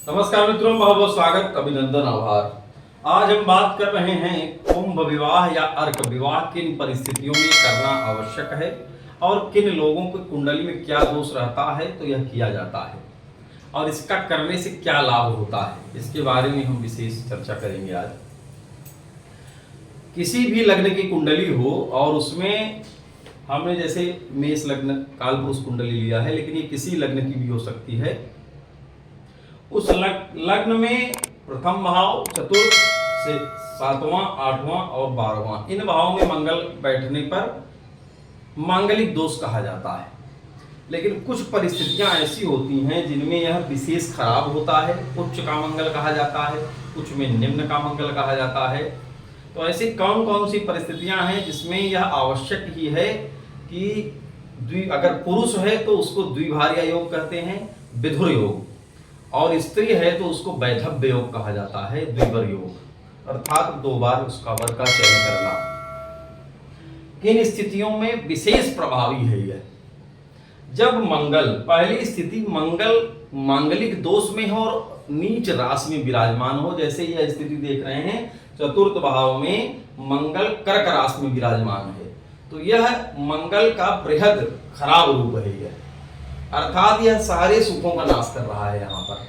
नमस्कार मित्रों, बहुत बहुत स्वागत, अभिनंदन, आभार। आज हम बात कर रहे हैं कुंभ विवाह या अर्क विवाह किन परिस्थितियों में करना आवश्यक है और किन लोगों की कुंडली में क्या दोष रहता है तो यह किया जाता है और इसका करने से क्या लाभ होता है, इसके बारे में हम विशेष चर्चा करेंगे आज। किसी भी लग्न की कुंडली हो और उसमें हमने जैसे मेष लग्न कालपुरुष कुंडली लिया है, लेकिन ये किसी लग्न की भी हो सकती है। उस लग्न में प्रथम भाव, चतुर्थ से 7वां, 8वां और 12वां, इन भावों में मंगल बैठने पर मांगलिक दोष कहा जाता है। लेकिन कुछ परिस्थितियां ऐसी होती हैं जिनमें यह विशेष खराब होता है। उच्च का मंगल कहा जाता है, कुछ में निम्न का मंगल कहा जाता है। तो ऐसी कौन कौन सी परिस्थितियां हैं जिसमें यह आवश्यक ही है कि अगर पुरुष है तो उसको द्विभार्या योग कहते हैं, विधुर योग, और स्त्री है तो उसको वैधव्य योग कहा जाता है, द्विवर योग, अर्थात 2 बार उसका वर का चयन करना। किन स्थितियों में विशेष प्रभावी है यह? जब मंगल, पहली स्थिति मंगल मांगलिक दोष में हो और नीच राशि में विराजमान हो। जैसे यह स्थिति देख रहे हैं, चतुर्थ भाव में मंगल कर्क राशि में विराजमान है, तो यह मंगल का बृहद खराब रूप है यह, अर्थात यह सारे सुखों का नाश कर रहा है। यहाँ पर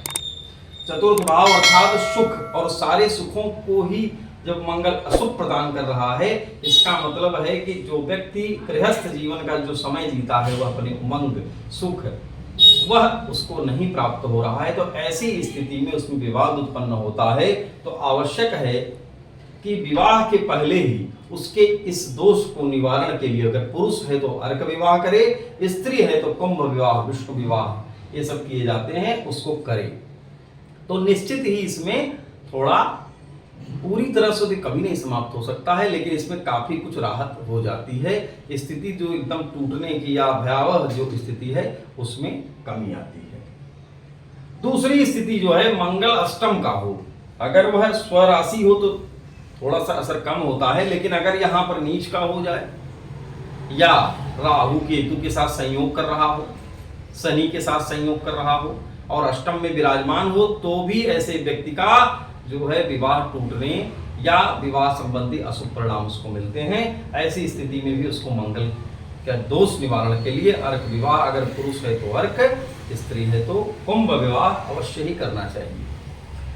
चतुर्थ भाव अर्थात सुख, और सारे सुखों को ही जब मंगल अशुभ प्रदान कर रहा है, इसका मतलब है कि जो व्यक्ति गृहस्थ जीवन का जो समय जीता है वह अपने उमंग सुख वह उसको नहीं प्राप्त हो रहा है। तो ऐसी स्थिति में उसमें विवाद उत्पन्न होता है। तो आवश्यक है कि विवाह के पहले ही उसके इस दोष को निवारण के लिए, अगर पुरुष है तो अर्क विवाह करे, स्त्री है तो कुंभ विवाह, विष्णु विवाह, ये सब किए जाते हैं, उसको करे तो निश्चित ही इसमें थोड़ा पूरी तरह से कभी नहीं समाप्त हो सकता है, लेकिन इसमें काफी कुछ राहत हो जाती है। स्थिति जो एकदम टूटने की या भयावह जो स्थिति है उसमें कमी आती है। दूसरी स्थिति जो है मंगल अष्टम का हो, अगर वह स्वराशि हो तो थोड़ा सा असर कम होता है, लेकिन अगर यहाँ पर नीच का हो जाए या राहु केतु के साथ संयोग कर रहा हो, शनि के साथ संयोग कर रहा हो और अष्टम में विराजमान हो, तो भी ऐसे व्यक्ति का जो है विवाह टूटने या विवाह संबंधी अशुभ परिणाम उसको मिलते हैं। ऐसी स्थिति में भी उसको मंगल का दोष निवारण के लिए अर्क विवाह, अगर पुरुष है तो अर्क, स्त्री है तो कुंभ विवाह अवश्य ही करना चाहिए।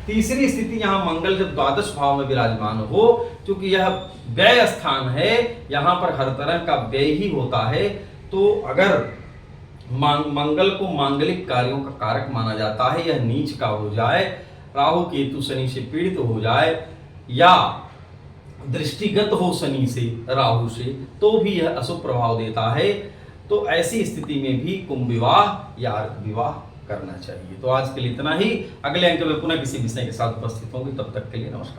तीसरी स्थिति, यहाँ मंगल जब द्वादश भाव में विराजमान हो, क्योंकि यह व्यय स्थान है, यहाँ पर हर तरह का व्यय ही होता है, तो अगर मंगल को मांगलिक कार्यों का कारक माना जाता है, यह नीच का हो जाए, राहु केतु शनि से पीड़ित हो जाए या दृष्टिगत हो शनि से, राहु से, तो भी यह अशुभ प्रभाव देता है। तो ऐसी स्थिति में भी कुंभ विवाह या अर्क विवाह करना चाहिए। तो आज के लिए इतना ही। अगले अंक में पुनः किसी विषय के साथ उपस्थित होंगे, तब तक के लिए नमस्कार।